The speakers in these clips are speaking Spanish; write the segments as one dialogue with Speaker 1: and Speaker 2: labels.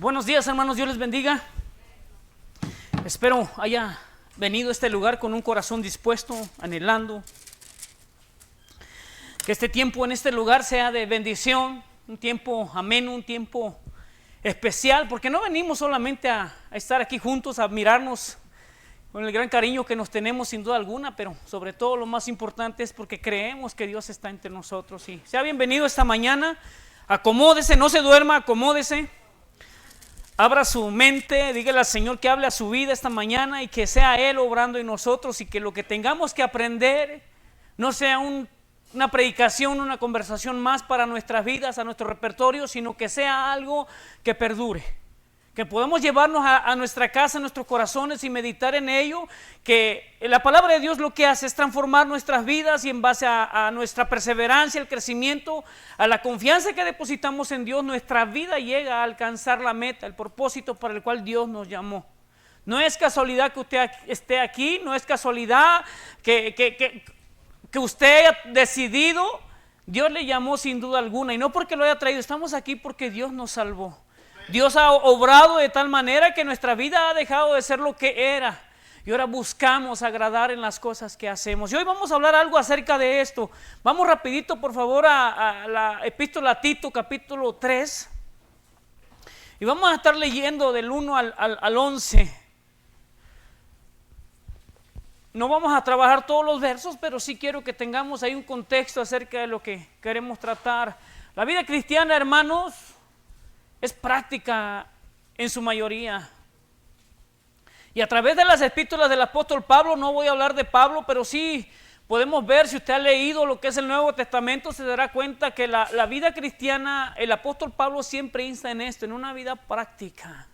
Speaker 1: Buenos días, hermanos, Dios les bendiga. Espero haya venido a este lugar con un corazón dispuesto, anhelando que este tiempo en este lugar sea de bendición, un tiempo ameno, un tiempo especial, porque no venimos solamente a estar aquí juntos, a mirarnos con el gran cariño que nos tenemos sin duda alguna, pero sobre todo lo más importante es porque creemos que Dios está entre nosotros. Y sea bienvenido esta mañana, acomódese, no se duerma, acomódese. Abra su mente, dígale al Señor que hable a su vida esta mañana y que sea Él obrando en nosotros, y que lo que tengamos que aprender no sea una predicación, una conversación más para nuestras vidas, a nuestro repertorio, sino que sea algo que perdure, que podamos llevarnos a nuestra casa, a nuestros corazones y meditar en ello, que la palabra de Dios lo que hace es transformar nuestras vidas, y en base a nuestra perseverancia, el crecimiento, a la confianza que depositamos en Dios, nuestra vida llega a alcanzar la meta, el propósito para el cual Dios nos llamó. No es casualidad que usted esté aquí, no es casualidad que usted haya decidido. Dios le llamó sin duda alguna, y no porque lo haya traído, estamos aquí porque Dios nos salvó. Dios ha obrado de tal manera que nuestra vida ha dejado de ser lo que era, y ahora buscamos agradar en las cosas que hacemos. Y hoy vamos a hablar algo acerca de esto. Vamos rapidito por favor a la epístola a Tito, capítulo 3, y vamos a estar leyendo del 1 al 11. No vamos a trabajar todos los versos, pero sí quiero que tengamos ahí un contexto acerca de lo que queremos tratar. La vida cristiana, hermanos, es práctica en su mayoría. Y a través de las epístolas del apóstol Pablo, no voy a hablar de Pablo, pero sí podemos ver, si usted ha leído lo que es el Nuevo Testamento, se dará cuenta que la vida cristiana, el apóstol Pablo siempre insta en esto, en una vida práctica,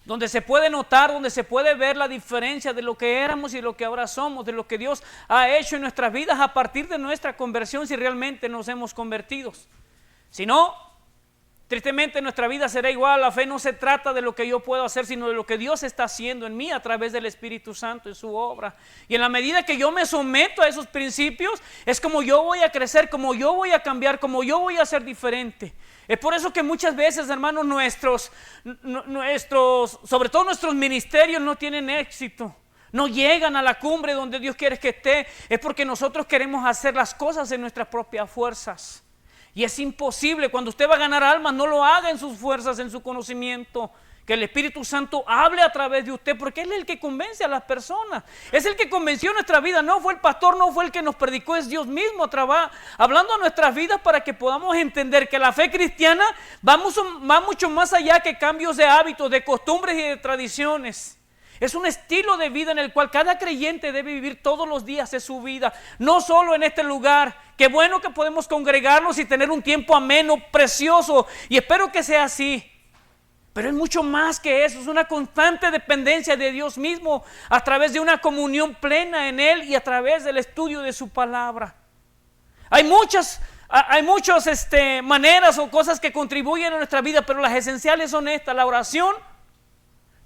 Speaker 1: donde se puede notar, donde se puede ver la diferencia de lo que éramos y lo que ahora somos, de lo que Dios ha hecho en nuestras vidas a partir de nuestra conversión, si realmente nos hemos convertido. Si no, tristemente nuestra vida será igual. La fe no se trata de lo que yo puedo hacer, sino de lo que Dios está haciendo en mí a través del Espíritu Santo en su obra. Y en la medida que yo me someto a esos principios, es como yo voy a crecer, como yo voy a cambiar, como yo voy a ser diferente. Es por eso que muchas veces, hermanos, nuestros, sobre todo nuestros ministerios no tienen éxito, no llegan a la cumbre donde Dios quiere que esté. Es porque nosotros queremos hacer las cosas en nuestras propias fuerzas. Y es imposible. Cuando usted va a ganar almas, no lo haga en sus fuerzas, en su conocimiento. Que el Espíritu Santo hable a través de usted, porque Él es el que convence a las personas. Es el que convenció nuestra vida. No fue el pastor, no fue el que nos predicó, es Dios mismo hablando a nuestras vidas para que podamos entender que la fe cristiana va mucho más allá que cambios de hábitos, de costumbres y de tradiciones. Es un estilo de vida en el cual cada creyente debe vivir todos los días de su vida, no solo en este lugar. Qué bueno que podemos congregarnos y tener un tiempo ameno, precioso, y espero que sea así. Pero es mucho más que eso, es una constante dependencia de Dios mismo a través de una comunión plena en Él y a través del estudio de su palabra. Hay muchas maneras o cosas que contribuyen a nuestra vida, pero las esenciales son estas: la oración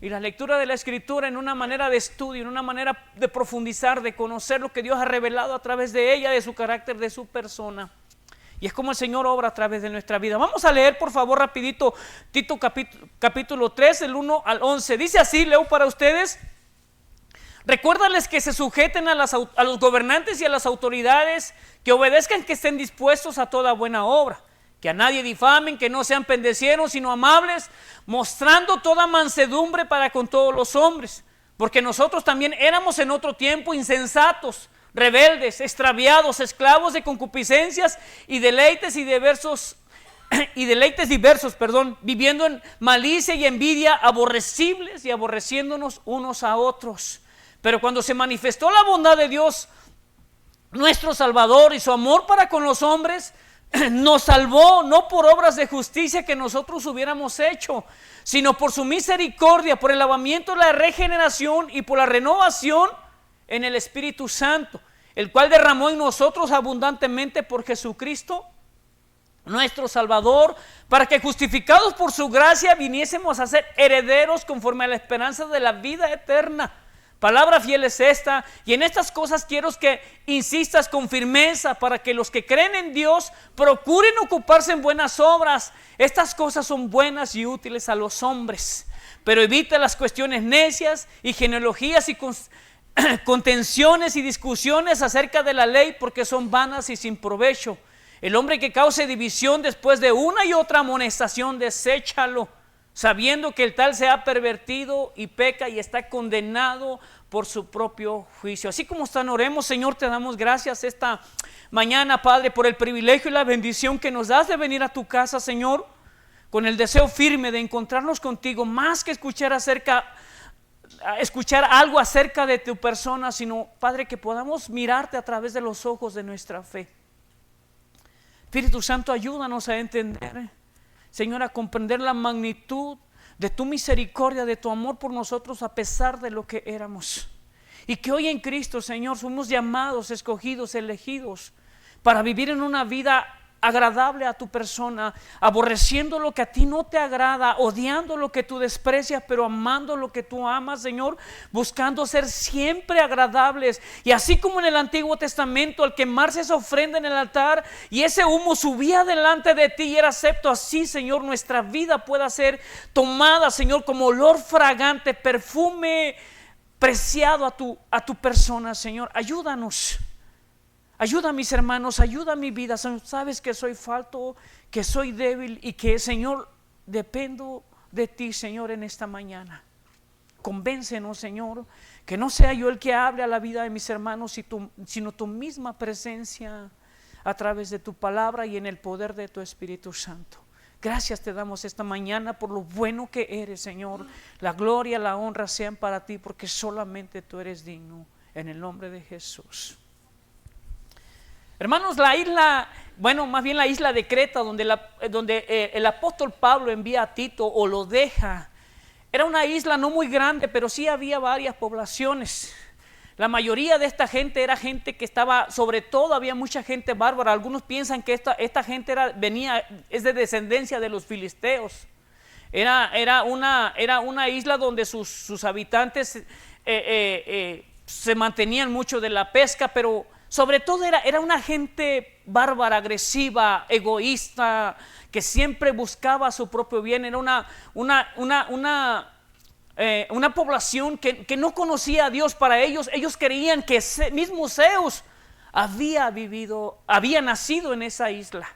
Speaker 1: y la lectura de la Escritura, en una manera de estudio, en una manera de profundizar, de conocer lo que Dios ha revelado a través de ella, de su carácter, de su persona. Y es como el Señor obra a través de nuestra vida. Vamos a leer por favor rapidito Tito capítulo 3, del 1 al 11. Dice así, leo para ustedes: recuérdales que se sujeten a los gobernantes y a las autoridades, que obedezcan, que estén dispuestos a toda buena obra, que a nadie difamen, que no sean pendecieros, sino amables, mostrando toda mansedumbre para con todos los hombres. Porque nosotros también éramos en otro tiempo insensatos, rebeldes, extraviados, esclavos de concupiscencias y deleites diversos, viviendo en malicia y envidia, aborrecibles y aborreciéndonos unos a otros. Pero cuando se manifestó la bondad de Dios, nuestro Salvador, y su amor para con los hombres, nos salvó no por obras de justicia que nosotros hubiéramos hecho, sino por su misericordia, por el lavamiento de la regeneración y por la renovación en el Espíritu Santo, el cual derramó en nosotros abundantemente por Jesucristo nuestro Salvador, para que justificados por su gracia viniésemos a ser herederos conforme a la esperanza de la vida eterna. Palabra fiel es esta, y en estas cosas quiero que insistas con firmeza para que los que creen en Dios procuren ocuparse en buenas obras. Estas cosas son buenas y útiles a los hombres, pero evita las cuestiones necias y genealogías y contenciones y discusiones acerca de la ley, porque son vanas y sin provecho. El hombre que cause división después de una y otra amonestación, deséchalo, sabiendo que el tal se ha pervertido y peca y está condenado por su propio juicio. Así como están, oremos. Señor, te damos gracias esta mañana, Padre, por el privilegio y la bendición que nos das de venir a tu casa, Señor, con el deseo firme de encontrarnos contigo, más que escuchar algo acerca de tu persona, sino, Padre, que podamos mirarte a través de los ojos de nuestra fe. Espíritu Santo, ayúdanos a entender, Señor, a comprender la magnitud de tu misericordia, de tu amor por nosotros a pesar de lo que éramos. Y que hoy en Cristo, Señor, somos llamados, escogidos, elegidos para vivir en una vida agradable a tu persona, aborreciendo lo que a ti no te agrada, odiando lo que tú desprecias, pero amando lo que tú amas, Señor, buscando ser siempre agradables. Y así como en el Antiguo Testamento, al quemarse esa ofrenda en el altar y ese humo subía delante de ti y era acepto, así, Señor, nuestra vida pueda ser tomada, Señor, como olor fragante, perfume preciado a tu persona, Señor. Ayúdanos. Ayuda a mis hermanos, ayuda a mi vida. Sabes que soy falto, que soy débil y que, Señor, dependo de ti, Señor, en esta mañana. Convéncenos, Señor, que no sea yo el que hable a la vida de mis hermanos, sino tu misma presencia a través de tu palabra y en el poder de tu Espíritu Santo. Gracias te damos esta mañana por lo bueno que eres, Señor. La gloria, la honra sean para ti, porque solamente tú eres digno. En el nombre de Jesús. Hermanos, la isla de Creta, donde el apóstol Pablo envía a Tito o lo deja, era una isla no muy grande, pero sí había varias poblaciones. La mayoría de esta gente era gente que estaba, sobre todo había mucha gente bárbara. Algunos piensan que esta gente es de descendencia de los filisteos. Era una isla donde sus habitantes se mantenían mucho de la pesca, pero sobre todo era una gente bárbara, agresiva, egoísta, que siempre buscaba su propio bien. Era una población que no conocía a Dios. Para ellos creían que mismo Zeus había nacido en esa isla.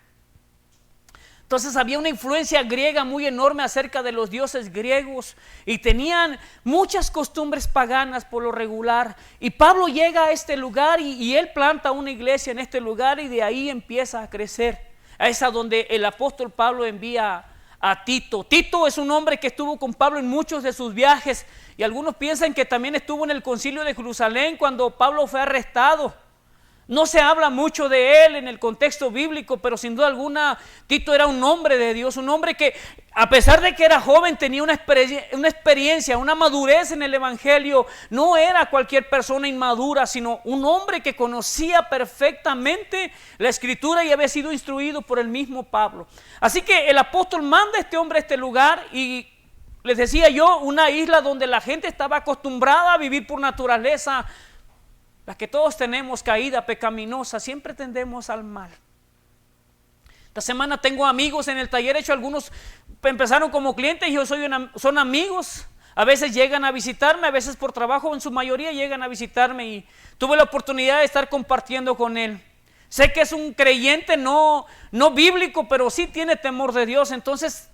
Speaker 1: Entonces había una influencia griega muy enorme acerca de los dioses griegos y tenían muchas costumbres paganas por lo regular. Y Pablo llega a este lugar y él planta una iglesia en este lugar y de ahí empieza a crecer. Es a donde el apóstol Pablo envía a Tito. Tito es un hombre que estuvo con Pablo en muchos de sus viajes y algunos piensan que también estuvo en el concilio de Jerusalén cuando Pablo fue arrestado. No se habla mucho de él en el contexto bíblico, pero sin duda alguna Tito era un hombre de Dios, un hombre que a pesar de que era joven tenía una experiencia, una madurez en el evangelio. No era cualquier persona inmadura, sino un hombre que conocía perfectamente la escritura y había sido instruido por el mismo Pablo. Así que el apóstol manda a este hombre a este lugar y les decía yo, una isla donde la gente estaba acostumbrada a vivir por naturaleza. La que todos tenemos, caída pecaminosa, siempre tendemos al mal. Esta semana tengo amigos en el taller, algunos empezaron como clientes y son amigos. A veces llegan a visitarme, a veces por trabajo, en su mayoría llegan a visitarme y tuve la oportunidad de estar compartiendo con él. Sé que es un creyente no bíblico, pero sí tiene temor de Dios. Entonces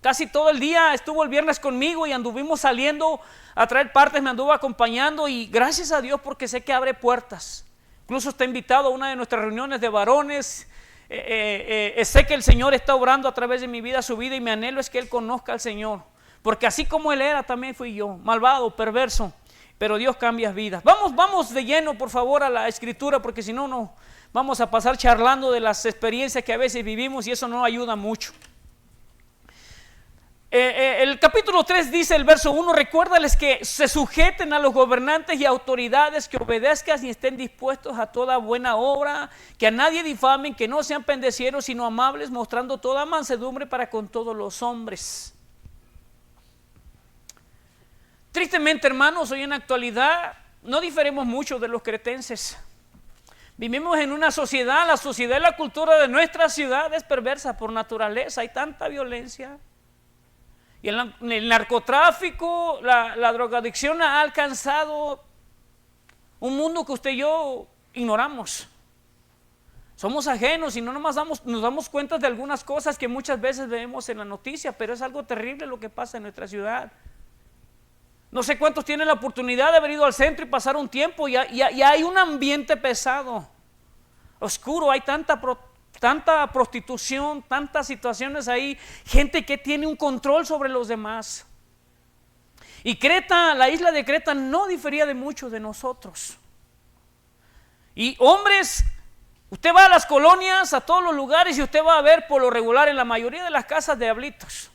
Speaker 1: casi todo el día estuvo el viernes conmigo y anduvimos saliendo a traer partes, me anduvo acompañando y gracias a Dios porque sé que abre puertas. Incluso está invitado a una de nuestras reuniones de varones. Sé que el Señor está obrando a través de mi vida, su vida, y mi anhelo es que Él conozca al Señor. Porque así como Él era, también fui yo, malvado, perverso, pero Dios cambia vidas. Vamos de lleno, por favor, a la Escritura, porque si no vamos a pasar charlando de las experiencias que a veces vivimos y eso no ayuda mucho. El capítulo 3 dice, el verso 1, recuérdales que se sujeten a los gobernantes y autoridades, que obedezcan y estén dispuestos a toda buena obra, que a nadie difamen, que no sean pendecieros sino amables, mostrando toda mansedumbre para con todos los hombres. Tristemente, hermanos, hoy en la actualidad no diferimos mucho de los cretenses. Vivimos en una sociedad, la sociedad y la cultura de nuestra ciudad es perversa por naturaleza, hay tanta violencia. Y el narcotráfico, la drogadicción ha alcanzado un mundo que usted y yo ignoramos. Somos ajenos y no nomás nos damos cuenta de algunas cosas que muchas veces vemos en la noticia, pero es algo terrible lo que pasa en nuestra ciudad. No sé cuántos tienen la oportunidad de haber ido al centro y pasar un tiempo y hay un ambiente pesado, oscuro, hay tanta prostitución, tantas situaciones ahí, gente que tiene un control sobre los demás. Y Creta, la isla de Creta no difería de mucho de nosotros. Y hombres, usted va a las colonias, a todos los lugares y usted va a ver por lo regular en la mayoría de las casas diablitos.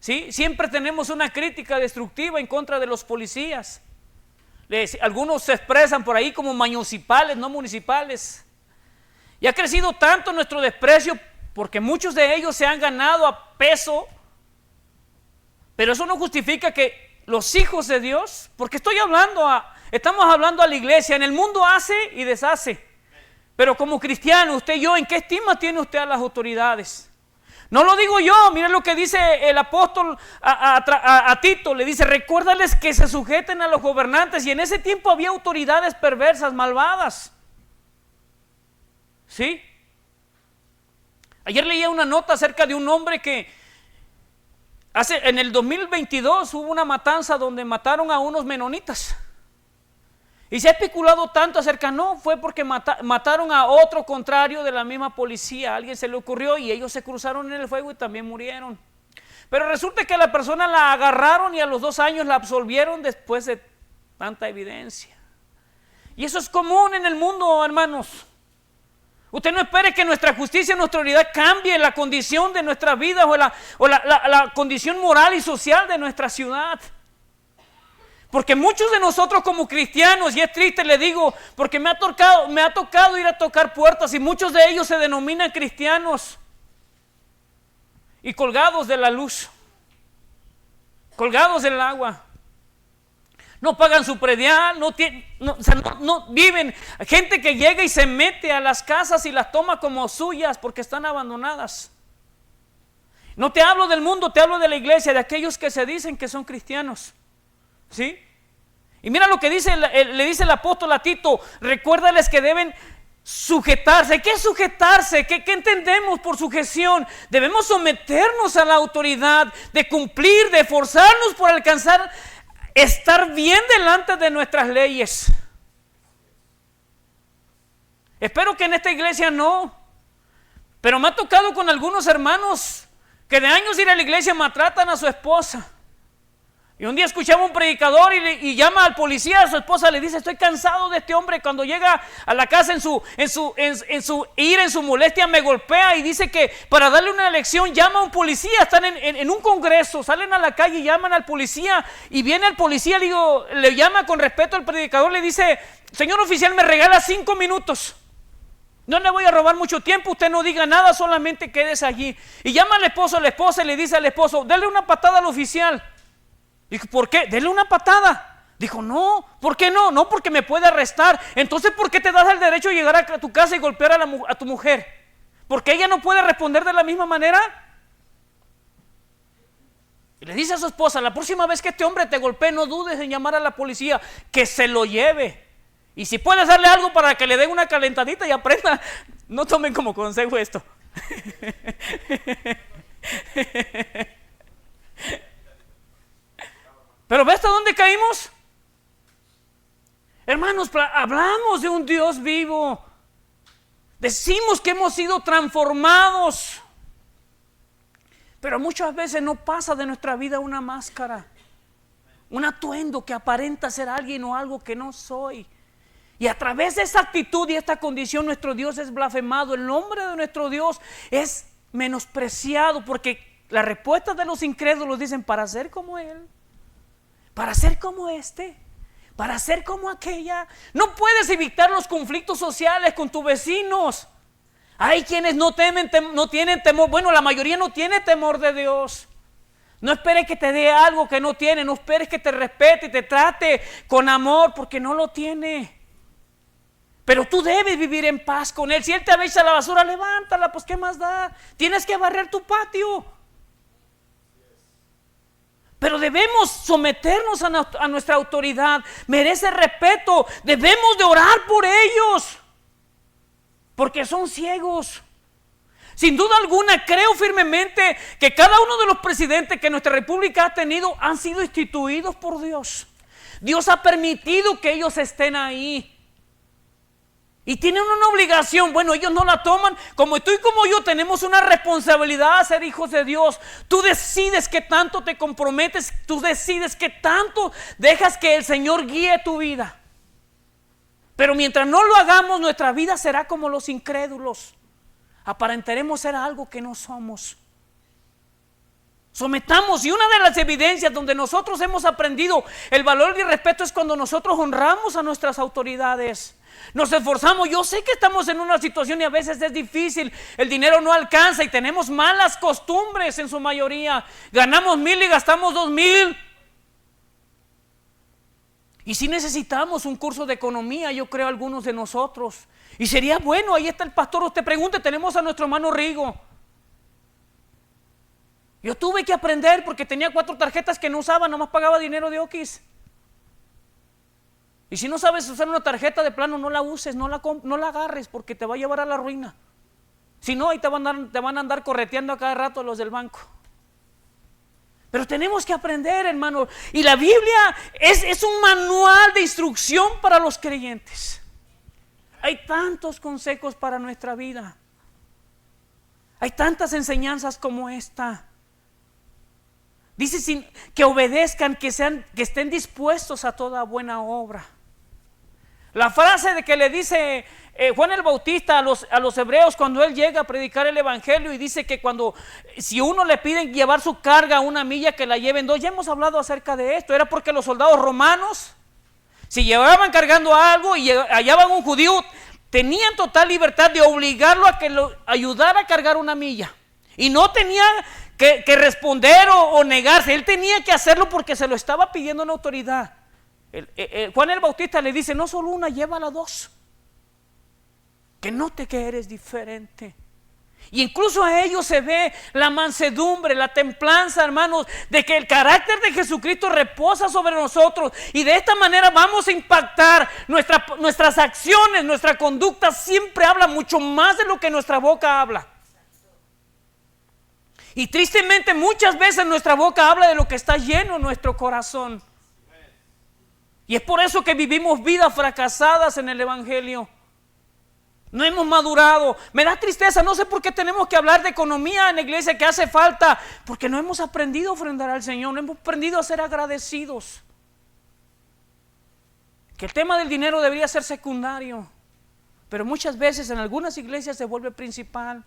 Speaker 1: ¿Sí? Siempre tenemos una crítica destructiva en contra de los policías. Algunos se expresan por ahí como municipales, no municipales. Y ha crecido tanto nuestro desprecio porque muchos de ellos se han ganado a peso. Pero eso no justifica que los hijos de Dios, porque estamos hablando a la iglesia, en el mundo hace y deshace. Pero como cristiano, usted y yo, ¿en qué estima tiene usted a las autoridades? No lo digo yo, miren lo que dice el apóstol a Tito, le dice, recuérdales que se sujeten a los gobernantes, y en ese tiempo había autoridades perversas, malvadas. ¿Sí? Ayer leía una nota acerca de un hombre que en el 2022 hubo una matanza donde mataron a unos menonitas. Y se ha especulado tanto acerca, no, fue porque mataron a otro contrario de la misma policía. A alguien se le ocurrió y ellos se cruzaron en el fuego y también murieron. Pero resulta que la persona la agarraron y a los 2 años la absolvieron después de tanta evidencia. Y eso es común en el mundo, hermanos. Usted no espere que nuestra justicia, nuestra autoridad cambie la condición de nuestra vida o la condición moral y social de nuestra ciudad. Porque muchos de nosotros como cristianos, y es triste, le digo, porque me ha tocado ir a tocar puertas y muchos de ellos se denominan cristianos y colgados de la luz, colgados del agua. No pagan su predial, no viven. Gente que llega y se mete a las casas y las toma como suyas porque están abandonadas. No te hablo del mundo, te hablo de la iglesia, de aquellos que se dicen que son cristianos. ¿Sí? Y mira lo que le dice el apóstol a Tito, recuérdales que deben sujetarse. ¿Qué es sujetarse? ¿Qué entendemos por sujeción? Debemos someternos a la autoridad, de cumplir, de esforzarnos por alcanzar, estar bien delante de nuestras leyes. Espero que en esta iglesia no, pero me ha tocado con algunos hermanos que de años ir a la iglesia maltratan a su esposa. Y un día escuchaba un predicador y llama al policía, a su esposa le dice, estoy cansado de este hombre. Cuando llega a la casa en su ira, en su molestia, me golpea y dice que para darle una lección llama a un policía. Están en un congreso, salen a la calle y llaman al policía y viene el policía, le llama con respeto al predicador, le dice, señor oficial, me regala 5 minutos. No le voy a robar mucho tiempo, usted no diga nada, solamente quédese allí. Y llama al esposo, a la esposa y le dice al esposo, dale una patada al oficial. Dijo, ¿por qué? Dele una patada. Dijo, no, ¿por qué no? No, porque me puede arrestar. Entonces, ¿por qué te das el derecho de llegar a tu casa y golpear a tu mujer? ¿Porque ella no puede responder de la misma manera? Y le dice a su esposa, la próxima vez que este hombre te golpee, no dudes en llamar a la policía, que se lo lleve. Y si puedes darle algo para que le dé una calentadita y aprenda, no tomen como consejo esto. Pero ¿ves hasta dónde caímos? Hermanos, hablamos de un Dios vivo. Decimos que hemos sido transformados. Pero muchas veces no pasa de nuestra vida una máscara, un atuendo que aparenta ser alguien o algo que no soy. Y a través de esa actitud y esta condición nuestro Dios es blasfemado. El nombre de nuestro Dios es menospreciado porque las respuestas de los incrédulos dicen, para ser como Él, para ser como este, para ser como aquella. No puedes evitar los conflictos sociales con tus vecinos. Hay quienes no tienen temor. Bueno, la mayoría no tiene temor de Dios. No esperes que te dé algo que no tiene. No esperes que te respete y te trate con amor porque no lo tiene. Pero tú debes vivir en paz con Él. Si Él te echa la basura, levántala, pues ¿qué más da? Tienes que barrer tu patio. Pero debemos someternos a nuestra autoridad. Merece respeto. Debemos de orar por ellos. Porque son ciegos. Sin duda alguna, creo firmemente que cada uno de los presidentes que nuestra república ha tenido han sido instituidos por Dios. Dios ha permitido que ellos estén ahí. Y tienen una obligación. Bueno, ellos no la toman. Como tú y como yo tenemos una responsabilidad a ser hijos de Dios. Tú decides qué tanto te comprometes. Tú decides qué tanto dejas que el Señor guíe tu vida. Pero mientras no lo hagamos, nuestra vida será como los incrédulos. Aparentaremos ser algo que no somos. Sometamos, y una de las evidencias donde nosotros hemos aprendido el valor y el respeto es cuando nosotros honramos a nuestras autoridades. Nos esforzamos. Yo sé que estamos en una situación y a veces es difícil, el dinero no alcanza y tenemos malas costumbres en su mayoría. Ganamos 1,000 y gastamos 2,000. Y si necesitamos un curso de economía, yo creo algunos de nosotros. Y sería bueno, ahí está el pastor, usted pregunte, tenemos a nuestro hermano Rigo. Yo tuve que aprender porque tenía 4 tarjetas que no usaba, nomás pagaba dinero de Oquis. Y si no sabes usar una tarjeta de plano, no la uses, no la agarres porque te va a llevar a la ruina. Si no, ahí te van a andar correteando a cada rato los del banco. Pero tenemos que aprender, hermano. Y la Biblia es un manual de instrucción para los creyentes. Hay tantos consejos para nuestra vida. Hay tantas enseñanzas como esta. Dice que obedezcan, que estén dispuestos a toda buena obra. La frase de que le dice Juan el Bautista a los hebreos cuando él llega a predicar el evangelio y dice que si uno le piden llevar su carga 1 milla, que la lleven 2. Ya hemos hablado acerca de esto. Era porque los soldados romanos, si llevaban cargando algo y hallaban un judío, tenían total libertad de obligarlo a que lo ayudara a cargar 1 milla. Y no tenía que responder o negarse. Él tenía que hacerlo porque se lo estaba pidiendo una autoridad. Juan el Bautista le dice, no solo 1, llévala 2. Que note que eres diferente. Y incluso a ellos se ve la mansedumbre, la templanza, hermanos, de que el carácter de Jesucristo reposa sobre nosotros. Y de esta manera vamos a impactar nuestras acciones, nuestra conducta siempre habla mucho más de lo que nuestra boca habla. Y tristemente muchas veces nuestra boca habla de lo que está lleno en nuestro corazón. Y es por eso que vivimos vidas fracasadas en el evangelio. No hemos madurado. Me da tristeza, no sé por qué tenemos que hablar de economía en la iglesia, que hace falta, porque no hemos aprendido a ofrendar al Señor, no hemos aprendido a ser agradecidos. Que el tema del dinero debería ser secundario, pero muchas veces en algunas iglesias se vuelve principal.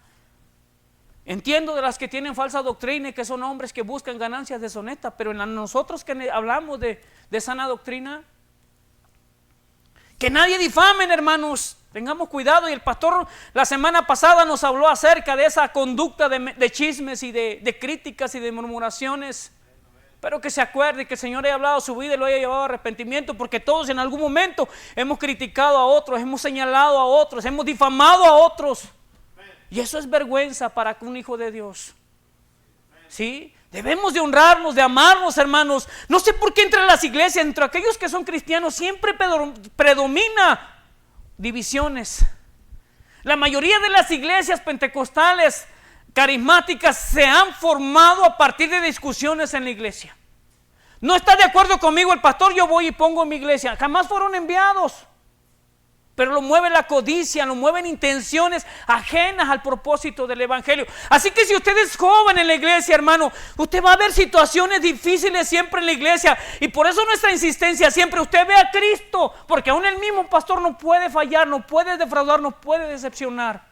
Speaker 1: Entiendo de las que tienen falsa doctrina y que son hombres que buscan ganancias deshonestas, pero en nosotros que hablamos de sana doctrina, que nadie difamen, hermanos. Tengamos cuidado. Y el pastor la semana pasada nos habló acerca de esa conducta de chismes y de críticas y de murmuraciones. Pero que se acuerde que el Señor haya hablado su vida y lo haya llevado a arrepentimiento, porque todos en algún momento hemos criticado a otros, hemos señalado a otros, hemos difamado a otros. Y eso es vergüenza para un hijo de Dios. ¿Sí? Debemos de honrarnos, de amarnos, hermanos. No sé por qué entre las iglesias, entre aquellos que son cristianos, siempre predomina divisiones. La mayoría de las iglesias pentecostales carismáticas se han formado a partir de discusiones en la iglesia. No está de acuerdo conmigo el pastor, yo voy y pongo en mi iglesia. Jamás fueron enviados. Pero lo mueve la codicia, lo mueven intenciones ajenas al propósito del evangelio. Así que si usted es joven en la iglesia, hermano, usted va a ver situaciones difíciles siempre en la iglesia. Y por eso nuestra insistencia siempre, usted ve a Cristo, porque aún el mismo pastor no puede fallar, no puede defraudar, no puede decepcionar.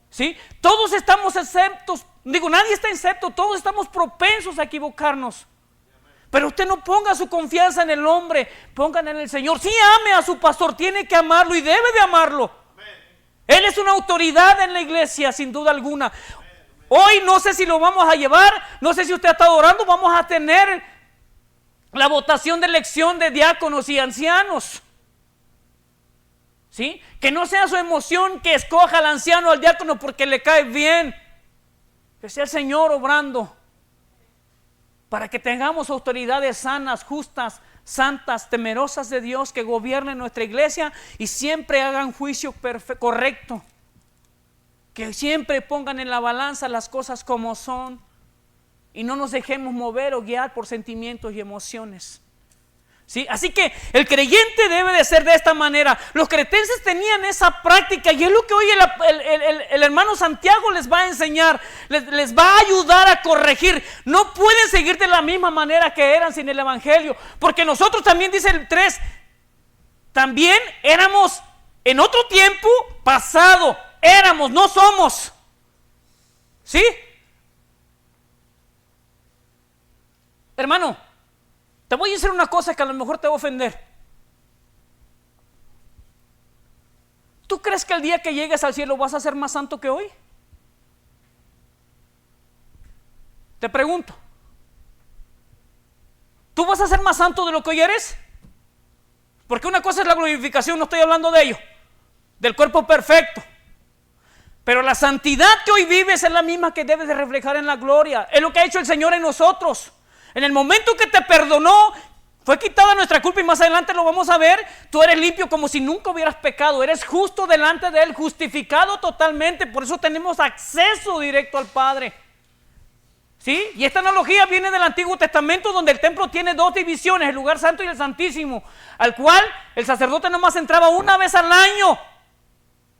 Speaker 1: ¿Sí? Todos estamos exceptos, nadie está excepto, todos estamos propensos a equivocarnos. Pero usted no ponga su confianza en el hombre, póngala en el Señor. Sí, ame a su pastor, tiene que amarlo y debe de amarlo. Él es una autoridad en la iglesia, sin duda alguna. Hoy no sé si lo vamos a llevar, no sé si usted ha estado orando, vamos a tener la votación de elección de diáconos y ancianos. ¿Sí? Que no sea su emoción que escoja al anciano o al diácono porque le cae bien. Que sea el Señor obrando para que tengamos autoridades sanas, justas, santas, temerosas de Dios, que gobiernen nuestra iglesia y siempre hagan juicio correcto. Que siempre pongan en la balanza las cosas como son y no nos dejemos mover o guiar por sentimientos y emociones. ¿Sí? Así que el creyente debe de ser de esta manera. Los cretenses tenían esa práctica y es lo que hoy el hermano Santiago les va a enseñar, les va a ayudar a corregir. No pueden seguir de la misma manera que eran sin el evangelio, porque nosotros también, dice el 3, también éramos en otro tiempo pasado, éramos, no somos. ¿Sí? Hermano, te voy a decir una cosa que a lo mejor te va a ofender. ¿Tú crees que el día que llegues al cielo vas a ser más santo que hoy? Te pregunto. ¿Tú vas a ser más santo de lo que hoy eres? Porque una cosa es la glorificación, no estoy hablando de ello, del cuerpo perfecto. Pero la santidad que hoy vives es la misma que debes de reflejar en la gloria. Es lo que ha hecho el Señor en nosotros. En el momento que te perdonó, fue quitada nuestra culpa y más adelante lo vamos a ver. Tú eres limpio como si nunca hubieras pecado. Eres justo delante de Él, justificado totalmente. Por eso tenemos acceso directo al Padre. ¿Sí? Y esta analogía viene del Antiguo Testamento, donde el templo tiene dos divisiones, el lugar santo y el santísimo, al cual el sacerdote nomás entraba una vez al año.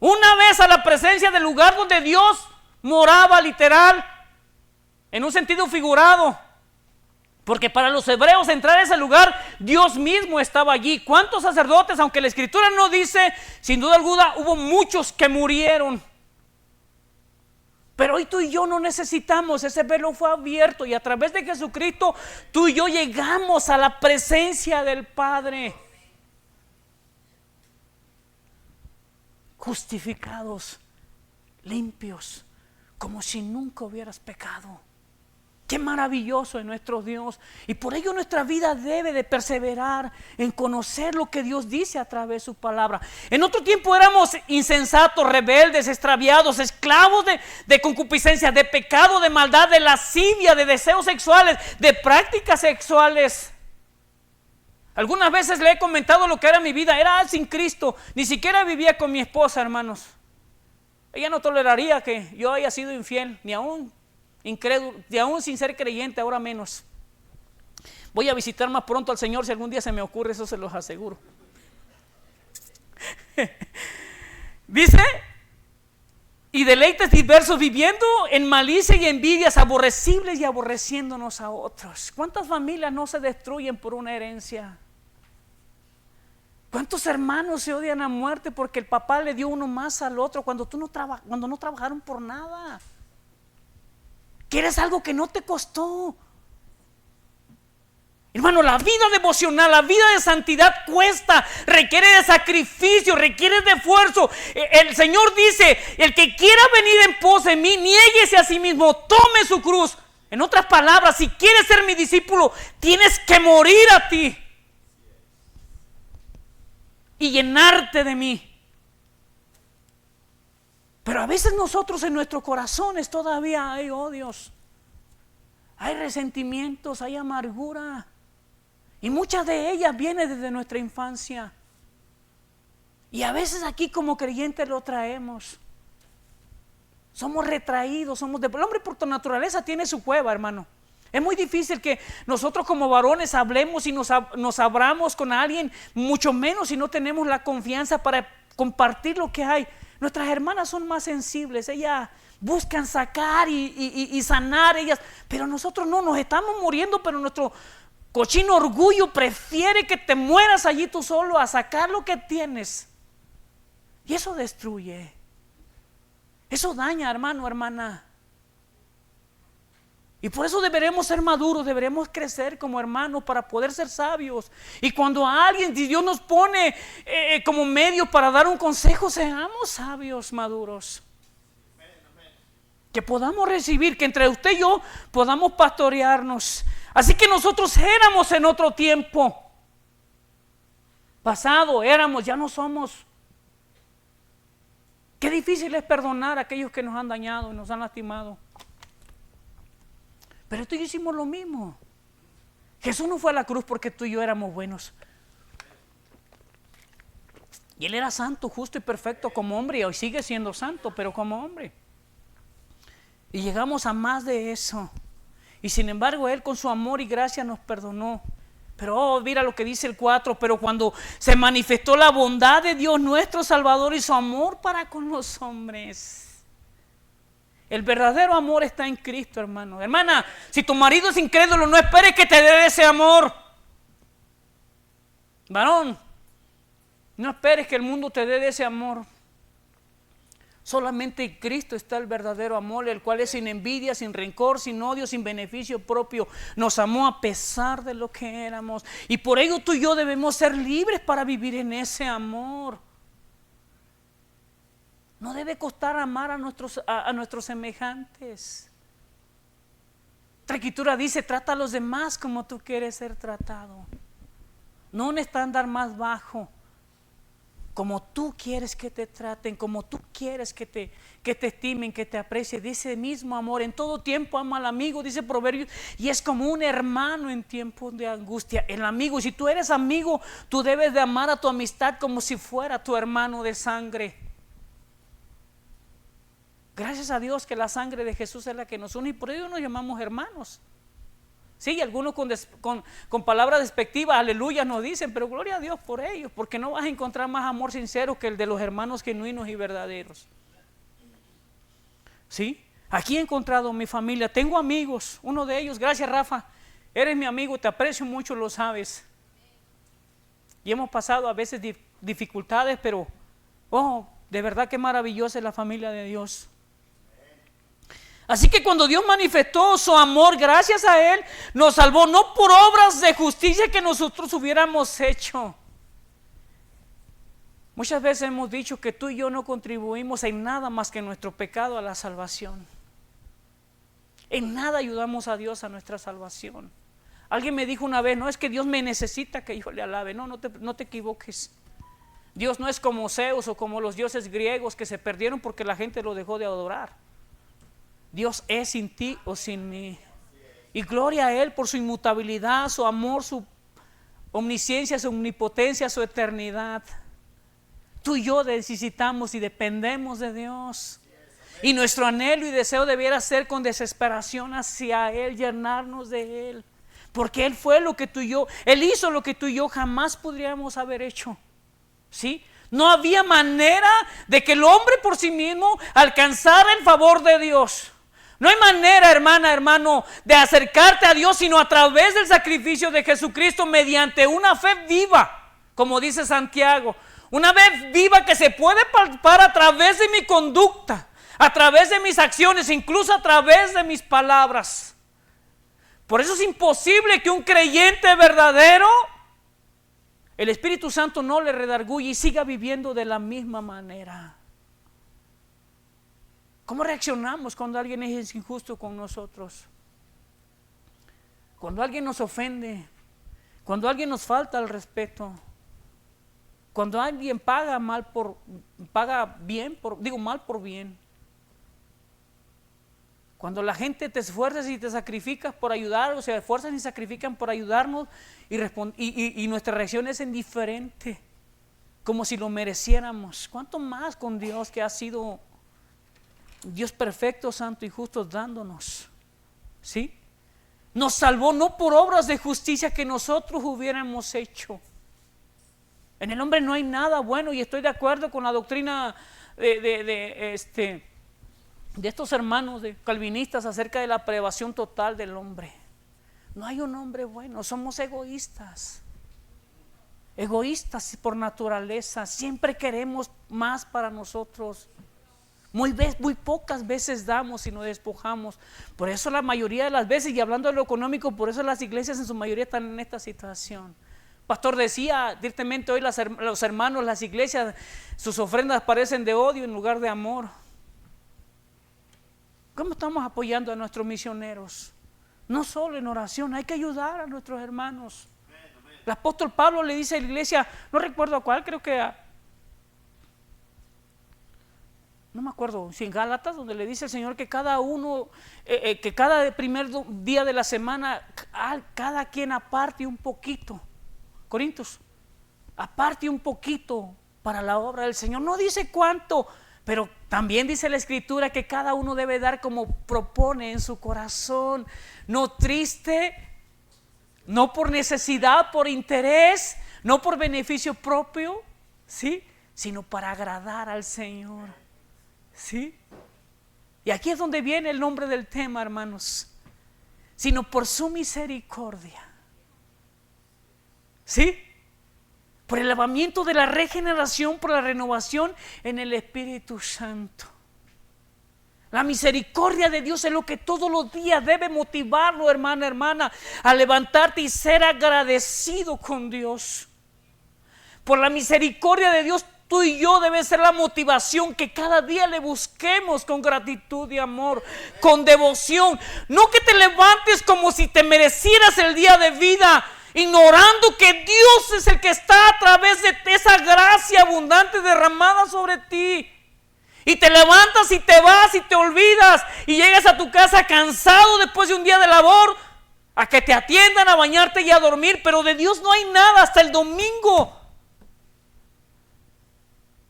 Speaker 1: Una vez a la presencia del lugar donde Dios moraba, literal, en un sentido figurado. Porque para los hebreos entrar a ese lugar, Dios mismo estaba allí. ¿Cuántos sacerdotes? Aunque la Escritura no dice, sin duda alguna, hubo muchos que murieron. Pero hoy tú y yo no necesitamos, ese velo fue abierto y a través de Jesucristo tú y yo llegamos a la presencia del Padre. Justificados, limpios, como si nunca hubieras pecado. Qué maravilloso es nuestro Dios. Y por ello nuestra vida debe de perseverar en conocer lo que Dios dice a través de su palabra. En otro tiempo éramos insensatos, rebeldes, extraviados, esclavos de concupiscencia, de pecado, de maldad, de lascivia, de deseos sexuales, de prácticas sexuales. Algunas veces le he comentado lo que era mi vida. Era sin Cristo. Ni siquiera vivía con mi esposa, hermanos. Ella no toleraría que yo haya sido infiel, ni aún incrédulo, y aún sin ser creyente, ahora menos. Voy a visitar más pronto al Señor si algún día se me ocurre, eso se los aseguro. Dice, y deleites diversos, viviendo en malicia y envidias, aborrecibles y aborreciéndonos a otros. ¿Cuántas familias no se destruyen por una herencia? ¿Cuántos hermanos se odian a muerte porque el papá le dio uno más al otro cuando no trabajaron por nada? ¿Quieres algo que no te costó? Hermano, la vida devocional, la vida de santidad cuesta, requiere de sacrificio, requiere de esfuerzo. El Señor dice, el que quiera venir en pos de mí, niéguese a sí mismo, tome su cruz. En otras palabras, si quieres ser mi discípulo, tienes que morir a ti y llenarte de mí. Pero a veces nosotros en nuestros corazones todavía hay odios, hay resentimientos, hay amargura. Y muchas de ellas vienen desde nuestra infancia. Y a veces aquí como creyentes lo traemos. Somos retraídos, el hombre por tu naturaleza tiene su cueva, hermano. Es muy difícil que nosotros como varones hablemos y nos abramos con alguien, mucho menos si no tenemos la confianza para compartir lo que hay. Nuestras hermanas son más sensibles, ellas buscan sacar y sanar ellas, pero nosotros no, nos estamos muriendo, pero nuestro cochino orgullo prefiere que te mueras allí tú solo a sacar lo que tienes. Y eso destruye, eso daña, hermano, hermana. Y por eso deberemos ser maduros, deberemos crecer como hermanos para poder ser sabios. Y cuando a alguien, Dios nos pone como medio para dar un consejo, seamos sabios, maduros. Que podamos recibir, que entre usted y yo podamos pastorearnos. Así que nosotros éramos en otro tiempo pasado, éramos, ya no somos. Qué difícil es perdonar a aquellos que nos han dañado y nos han lastimado. Pero tú y yo hicimos lo mismo. Jesús no fue a la cruz porque tú y yo éramos buenos. Y Él era santo, justo y perfecto como hombre, y hoy sigue siendo santo, pero como hombre. Y llegamos a más de eso. Y sin embargo Él con su amor y gracia nos perdonó. Pero mira lo que dice el 4, pero cuando se manifestó la bondad de Dios nuestro Salvador y su amor para con los hombres. El verdadero amor está en Cristo, hermano. Hermana, si tu marido es incrédulo, no esperes que te dé ese amor. Varón, no esperes que el mundo te dé ese amor. Solamente en Cristo está el verdadero amor, el cual es sin envidia, sin rencor, sin odio, sin beneficio propio. Nos amó a pesar de lo que éramos. Y por ello tú y yo debemos ser libres para vivir en ese amor. No debe costar amar a nuestros semejantes. La Escritura dice, trata a los demás como tú quieres ser tratado. No un estándar más bajo. Como tú quieres que te traten, como tú quieres que te estimen, que te aprecien. Dice mismo amor, en todo tiempo ama al amigo, dice Proverbios, y es como un hermano en tiempos de angustia. El amigo, y si tú eres amigo, tú debes de amar a tu amistad como si fuera tu hermano de sangre. Gracias a Dios que la sangre de Jesús es la que nos une y por ello nos llamamos hermanos. Sí, algunos con palabras despectivas, aleluya, nos dicen, pero gloria a Dios por ellos, porque no vas a encontrar más amor sincero que el de los hermanos genuinos y verdaderos. Sí, aquí he encontrado mi familia, tengo amigos, uno de ellos, gracias Rafa, eres mi amigo, te aprecio mucho, lo sabes. Y hemos pasado a veces dificultades, pero de verdad que maravillosa es la familia de Dios. Así que cuando Dios manifestó su amor, gracias a Él, nos salvó no por obras de justicia que nosotros hubiéramos hecho. Muchas veces hemos dicho que tú y yo no contribuimos en nada más que nuestro pecado a la salvación. En nada ayudamos a Dios a nuestra salvación. Alguien me dijo una vez, no es que Dios me necesita que yo le alabe. No te equivoques. Dios no es como Zeus o como los dioses griegos que se perdieron porque la gente lo dejó de adorar. Dios es sin ti o sin mí. Y gloria a Él por su inmutabilidad, su amor, su omnisciencia, su omnipotencia, su eternidad. Tú y yo necesitamos y dependemos de Dios. Y nuestro anhelo y deseo debiera ser con desesperación hacia Él, llenarnos de Él. Porque Él fue lo que tú y yo, Él hizo lo que tú y yo jamás podríamos haber hecho. ¿Sí? No había manera de que el hombre por sí mismo alcanzara el favor de Dios. No hay manera, hermana, hermano, de acercarte a Dios sino a través del sacrificio de Jesucristo mediante una fe viva, como dice Santiago. Una fe viva que se puede palpar a través de mi conducta, a través de mis acciones, incluso a través de mis palabras. Por eso es imposible que un creyente verdadero, el Espíritu Santo no le redarguye y siga viviendo de la misma manera. ¿Cómo reaccionamos cuando alguien es injusto con nosotros? Cuando alguien nos ofende, cuando alguien nos falta el respeto, cuando alguien paga mal por bien. Cuando la gente te esfuerzas y te sacrificas por ayudar, o se esfuerzan y sacrifican por ayudarnos y nuestra reacción es indiferente, como si lo mereciéramos. ¿Cuánto más con Dios que ha sido Dios perfecto, santo y justo dándonos? ¿Sí? Nos salvó no por obras de justicia que nosotros hubiéramos hecho. En el hombre no hay nada bueno y estoy de acuerdo con la doctrina de estos hermanos de calvinistas acerca de la aprobación total del hombre. No hay un hombre bueno, somos egoístas por naturaleza, siempre queremos más para nosotros. Muy pocas veces damos y nos despojamos. Por eso la mayoría de las veces, y hablando de lo económico, por eso las iglesias en su mayoría están en esta situación. Pastor decía directamente hoy, los hermanos, las iglesias, sus ofrendas parecen de odio en lugar de amor. ¿Cómo estamos apoyando a nuestros misioneros? No solo en oración, hay que ayudar a nuestros hermanos. El apóstol Pablo le dice a la iglesia, no recuerdo a cuál, creo que no me acuerdo, si en Gálatas, donde le dice el Señor que cada uno, que cada primer día de la semana, cada quien aparte un poquito. Corintios, aparte un poquito para la obra del Señor. No dice cuánto, pero también dice la Escritura que cada uno debe dar como propone en su corazón, no triste, no por necesidad, por interés, no por beneficio propio, ¿sí? Sino para agradar al Señor, ¿sí? Y aquí es donde viene el nombre del tema, hermanos, sino por su misericordia, ¿sí? Por el lavamiento de la regeneración, por la renovación en el Espíritu Santo. La misericordia de Dios es lo que todos los días debe motivarlo, hermana, a levantarte y ser agradecido con Dios. Por la misericordia de Dios, tú y yo debe ser la motivación que cada día le busquemos con gratitud y amor, con devoción. No que te levantes como si te merecieras el día de vida, ignorando que Dios es el que está a través de esa gracia abundante derramada sobre ti. Y te levantas y te vas y te olvidas y llegas a tu casa cansado después de un día de labor, a que te atiendan, a bañarte y a dormir, pero de Dios no hay nada hasta el domingo.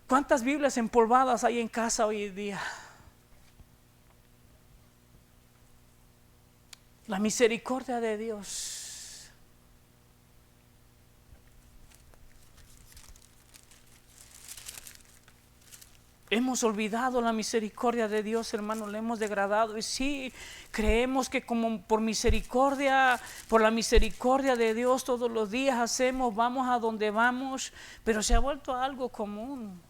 Speaker 1: ¿Cuántas Biblias empolvadas hay en casa hoy en día? La misericordia de Dios. Hemos olvidado la misericordia de Dios, hermanos, le hemos degradado. Y sí, creemos que como por misericordia, por la misericordia de Dios todos los días hacemos, vamos a donde vamos, pero se ha vuelto algo común.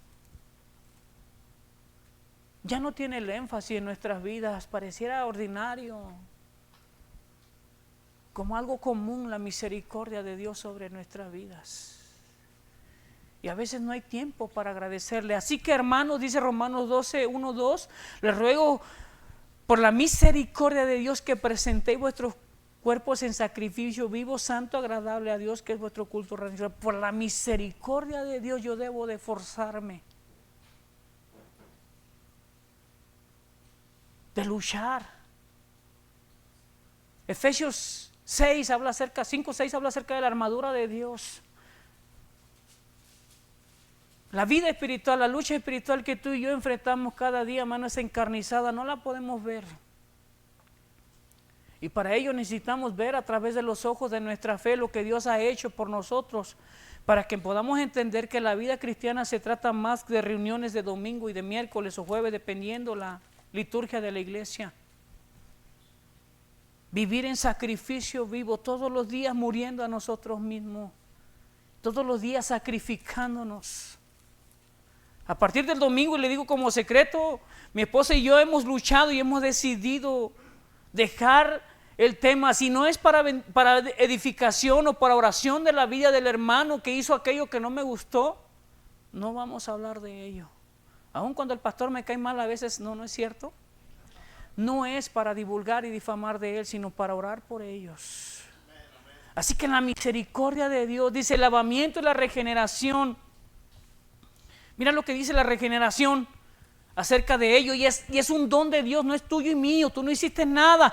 Speaker 1: Ya no tiene el énfasis en nuestras vidas, pareciera ordinario, como algo común la misericordia de Dios sobre nuestras vidas. Y a veces no hay tiempo para agradecerle. Así que, hermanos, dice Romanos 12, 1, 2, les ruego por la misericordia de Dios que presentéis vuestros cuerpos en sacrificio vivo, santo, agradable a Dios, que es vuestro culto racional. Por la misericordia de Dios yo debo de esforzarme, de luchar. Efesios 6 habla acerca, 5, 6 habla acerca de la armadura de Dios. La vida espiritual, la lucha espiritual que tú y yo enfrentamos cada día, hermano, es encarnizada, no la podemos ver. Y para ello necesitamos ver a través de los ojos de nuestra fe lo que Dios ha hecho por nosotros, para que podamos entender que la vida cristiana se trata más de reuniones de domingo y de miércoles o jueves, dependiendo la liturgia de la iglesia. Vivir en sacrificio vivo, todos los días muriendo a nosotros mismos, todos los días sacrificándonos. A partir del domingo, y le digo como secreto, mi esposa y yo hemos luchado y hemos decidido dejar el tema. Si no es para edificación o para oración de la vida del hermano que hizo aquello que no me gustó, no vamos a hablar de ello. Aun cuando el pastor me cae mal a veces, no es cierto. No es para divulgar y difamar de él, sino para orar por ellos. Así que en la misericordia de Dios, dice el lavamiento y la regeneración. Mira lo que dice la regeneración acerca de ello, y es un don de Dios, no es tuyo y mío, tú no hiciste nada.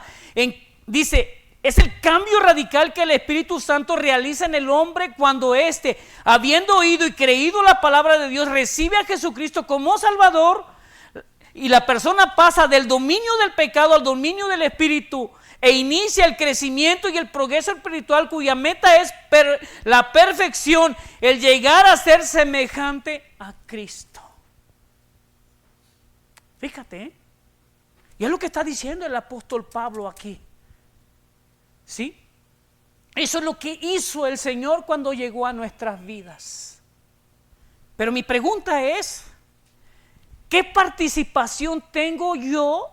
Speaker 1: Dice, es el cambio radical que el Espíritu Santo realiza en el hombre cuando éste, habiendo oído y creído la palabra de Dios, recibe a Jesucristo como Salvador, y la persona pasa del dominio del pecado al dominio del Espíritu e inicia el crecimiento y el progreso espiritual cuya meta es la perfección, el llegar a ser semejante a Cristo. Fíjate, y es lo que está diciendo el apóstol Pablo aquí. ¿Sí? Eso es lo que hizo el Señor cuando llegó a nuestras vidas. Pero mi pregunta es, ¿qué participación tengo yo?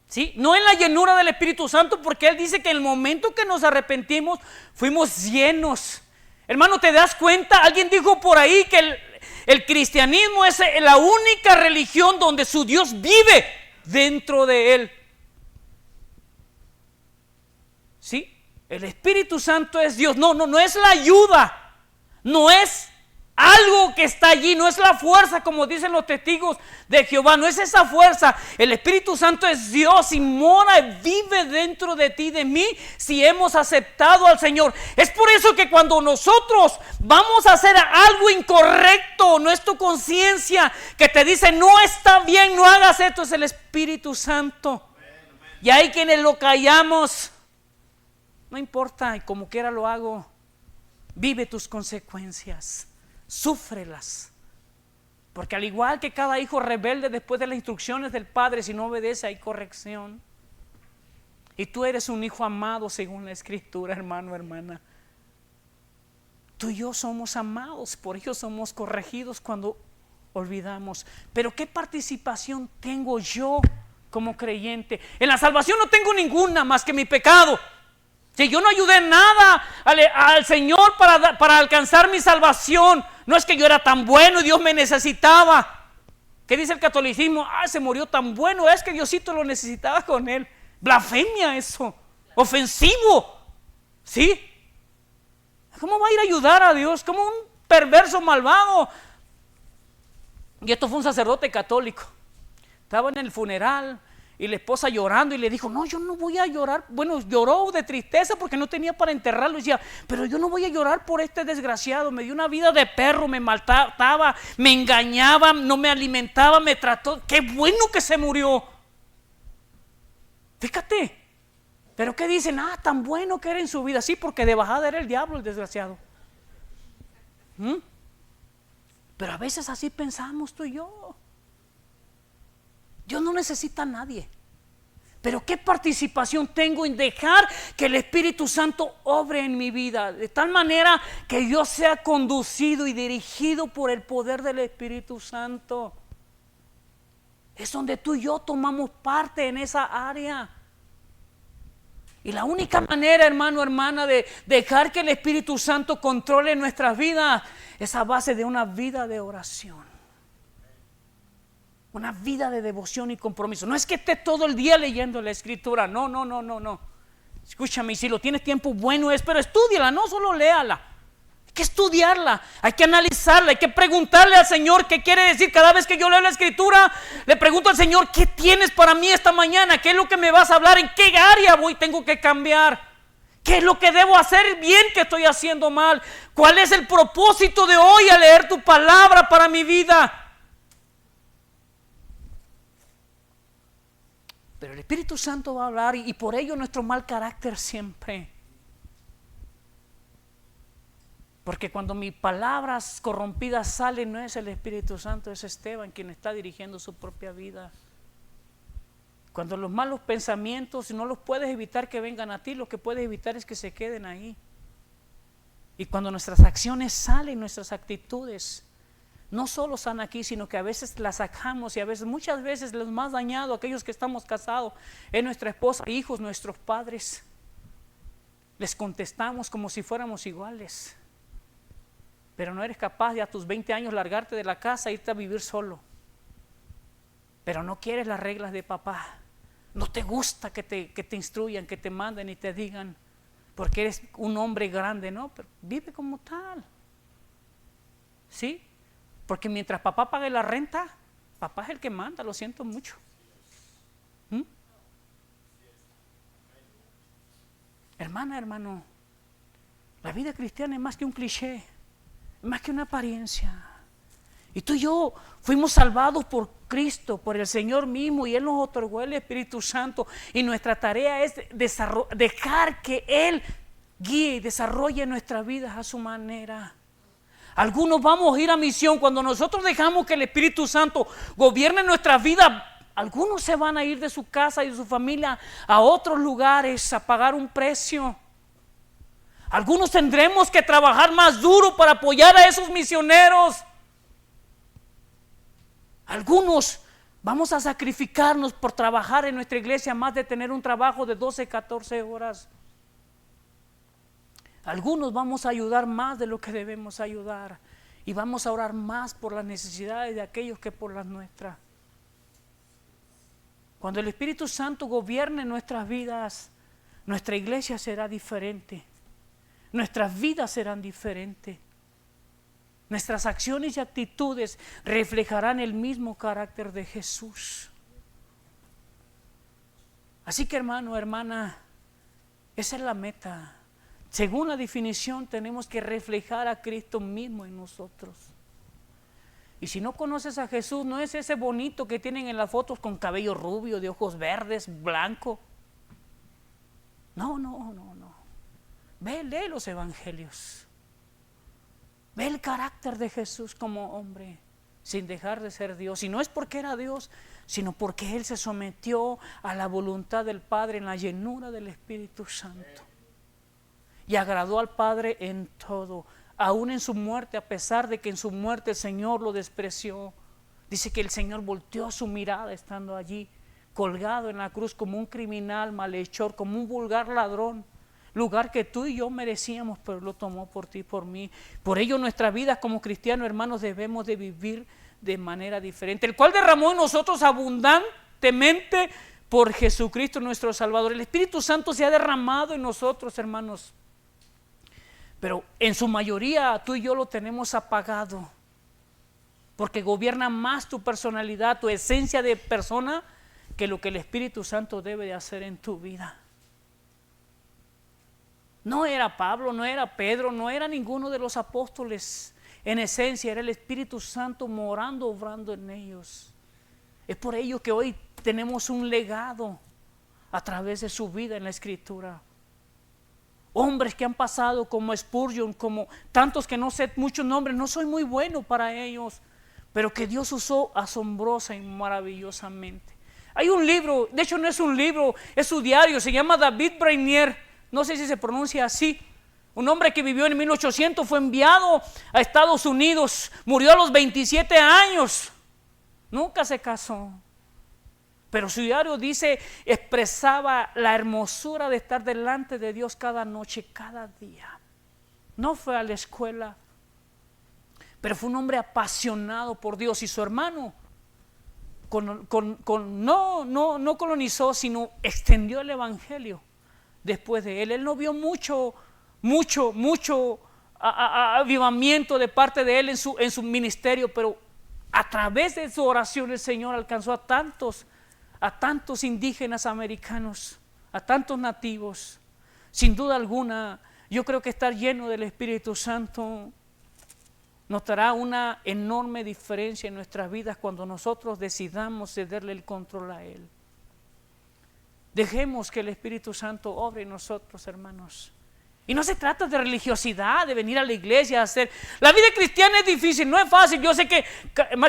Speaker 1: ¿Sí? No en la llenura del Espíritu Santo, porque Él dice que en el momento que nos arrepentimos fuimos llenos. Hermano, ¿te das cuenta? Alguien dijo por ahí que el cristianismo es la única religión donde su Dios vive. dentro de él. ¿Sí? El Espíritu Santo es Dios. No es la ayuda. No es algo que está allí, no es la fuerza como dicen los testigos de Jehová, no es esa fuerza. El Espíritu Santo es Dios y mora y vive dentro de ti, de mí, si hemos aceptado al Señor. Es por eso que cuando nosotros vamos a hacer algo incorrecto, no es tu conciencia que te dice no está bien, no hagas esto, es el Espíritu Santo. Y hay quienes lo callamos. No importa, y como quiera lo hago. Vive tus consecuencias. Súfrelas, porque al igual que cada hijo rebelde después de las instrucciones del padre, si no obedece hay corrección. Y tú eres un hijo amado según la Escritura, hermano, hermana. Tú y yo somos amados, por ello somos corregidos cuando olvidamos. Pero ¿qué participación tengo yo como creyente? En la salvación no tengo ninguna más que mi pecado. Si yo no ayudé en nada al Señor para alcanzar mi salvación, no es que yo era tan bueno y Dios me necesitaba. ¿Qué dice el catolicismo? Se murió tan bueno, es que Diosito lo necesitaba con él. Blasfemia eso, ofensivo. ¿Sí? ¿Cómo va a ir a ayudar a Dios? Como un perverso malvado. Y esto fue un sacerdote católico. Estaba en el funeral y la esposa llorando y le dijo, no, yo no voy a llorar. Bueno, lloró de tristeza porque no tenía para enterrarlo. Y decía, pero yo no voy a llorar por este desgraciado. Me dio una vida de perro, me maltrataba, me engañaba, no me alimentaba, me trató. Qué bueno que se murió. Fíjate. Pero ¿qué dicen? Tan bueno que era en su vida. Sí, porque de bajada era el diablo, el desgraciado. Pero a veces así pensamos tú y yo. Dios no necesita a nadie. Pero ¿qué participación tengo en dejar que el Espíritu Santo obre en mi vida? De tal manera que yo sea conducido y dirigido por el poder del Espíritu Santo. Es donde tú y yo tomamos parte en esa área. Y la única manera, hermano, hermana, de dejar que el Espíritu Santo controle nuestras vidas es a base de una vida de oración. Una vida de devoción y compromiso. No es que estés todo el día leyendo la Escritura. No. Escúchame, si lo tienes tiempo, bueno es, pero estúdiala, no solo léala. Hay que estudiarla, hay que analizarla, hay que preguntarle al Señor qué quiere decir. Cada vez que yo leo la Escritura, le pregunto al Señor, ¿qué tienes para mí esta mañana? ¿Qué es lo que me vas a hablar? ¿En qué área tengo que cambiar? ¿Qué es lo que debo hacer bien que estoy haciendo mal? ¿Cuál es el propósito de hoy al leer tu palabra para mi vida? Pero el Espíritu Santo va a hablar y por ello nuestro mal carácter siempre. Porque cuando mis palabras corrompidas salen, no es el Espíritu Santo, es Esteban quien está dirigiendo su propia vida. Cuando los malos pensamientos no los puedes evitar que vengan a ti, lo que puedes evitar es que se queden ahí. Y cuando nuestras acciones salen, nuestras actitudes no solo están aquí, sino que a veces las sacamos y a veces, muchas veces los más dañados, aquellos que estamos casados, es nuestra esposa, hijos, nuestros padres. Les contestamos como si fuéramos iguales. Pero no eres capaz de a tus 20 años largarte de la casa e irte a vivir solo. Pero no quieres las reglas de papá. No te gusta que te instruyan, que te manden y te digan, porque eres un hombre grande, ¿no? Pero vive como tal. ¿Sí? Porque mientras papá pague la renta, papá es el que manda, lo siento mucho. Hermana, hermano, la vida cristiana es más que un cliché, es más que una apariencia. Y tú y yo fuimos salvados por Cristo, por el Señor mismo, y Él nos otorgó el Espíritu Santo. Y nuestra tarea es dejar que Él guíe y desarrolle nuestras vidas a su manera. Algunos vamos a ir a misión. Cuando nosotros dejamos que el Espíritu Santo gobierne nuestras vidas, algunos se van a ir de su casa y de su familia a otros lugares a pagar un precio. Algunos tendremos que trabajar más duro para apoyar a esos misioneros. Algunos vamos a sacrificarnos por trabajar en nuestra iglesia más de tener un trabajo de 12, 14 horas. Algunos vamos a ayudar más de lo que debemos ayudar y vamos a orar más por las necesidades de aquellos que por las nuestras. Cuando el Espíritu Santo gobierne nuestras vidas, nuestra iglesia será diferente. Nuestras vidas serán diferentes. Nuestras acciones y actitudes reflejarán el mismo carácter de Jesús. Así que, hermano, hermana, esa es la meta. Según la definición, tenemos que reflejar a Cristo mismo en nosotros. Y si no conoces a Jesús, no es ese bonito que tienen en las fotos con cabello rubio, de ojos verdes, blanco. No. Ve, lee los evangelios. Ve el carácter de Jesús como hombre, sin dejar de ser Dios. Y no es porque era Dios, sino porque Él se sometió a la voluntad del Padre en la llenura del Espíritu Santo. Y agradó al Padre en todo, aún en su muerte, a pesar de que en su muerte el Señor lo despreció. Dice que el Señor volteó su mirada estando allí, colgado en la cruz como un criminal, malhechor, como un vulgar ladrón. Lugar que tú y yo merecíamos, pero lo tomó por ti y por mí. Por ello nuestras vidas como cristianos, hermanos, debemos de vivir de manera diferente, el cual derramó en nosotros abundantemente por Jesucristo nuestro Salvador. El Espíritu Santo se ha derramado en nosotros, hermanos, pero en su mayoría tú y yo lo tenemos apagado, porque gobierna más tu personalidad, tu esencia de persona, que lo que el Espíritu Santo debe de hacer en tu vida. No era Pablo, no era Pedro, no era ninguno de los apóstoles. En esencia era el Espíritu Santo morando, obrando en ellos. Es por ello que hoy tenemos un legado a través de su vida en la Escritura. Hombres que han pasado como Spurgeon, como tantos que no sé muchos nombres, no soy muy bueno para ellos, pero que Dios usó asombrosa y maravillosamente. Hay un libro, de hecho no es un libro, es su diario, se llama David Brainier. No sé si se pronuncia así. Un hombre que vivió en 1800, fue enviado a Estados Unidos, murió a los 27 años, nunca se casó. Pero su diario dice, expresaba la hermosura de estar delante de Dios cada noche, cada día. No fue a la escuela, pero fue un hombre apasionado por Dios. Y su hermano no colonizó, sino extendió el evangelio. Después de él no vio mucho avivamiento de parte de él en su ministerio, pero a través de su oración el Señor alcanzó a tantos indígenas americanos, a tantos nativos. Sin duda alguna, yo creo que estar lleno del Espíritu Santo notará una enorme diferencia en nuestras vidas cuando nosotros decidamos cederle el control a Él. Dejemos que el Espíritu Santo obre en nosotros, hermanos. Y no se trata de religiosidad, de venir a la iglesia a hacer. La vida cristiana es difícil, no es fácil. Yo sé que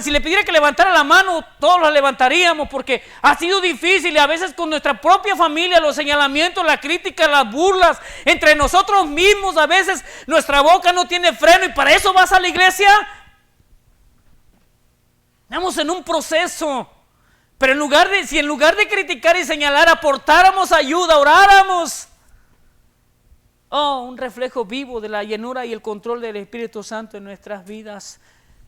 Speaker 1: si le pidiera que levantara la mano, todos la levantaríamos, porque ha sido difícil. Y a veces con nuestra propia familia, los señalamientos, la crítica, las burlas, entre nosotros mismos, a veces nuestra boca no tiene freno. Y para eso vas a la iglesia. Estamos en un proceso. Pero si en lugar de criticar y señalar, aportáramos ayuda, oráramos. Un reflejo vivo de la llenura y el control del Espíritu Santo en nuestras vidas.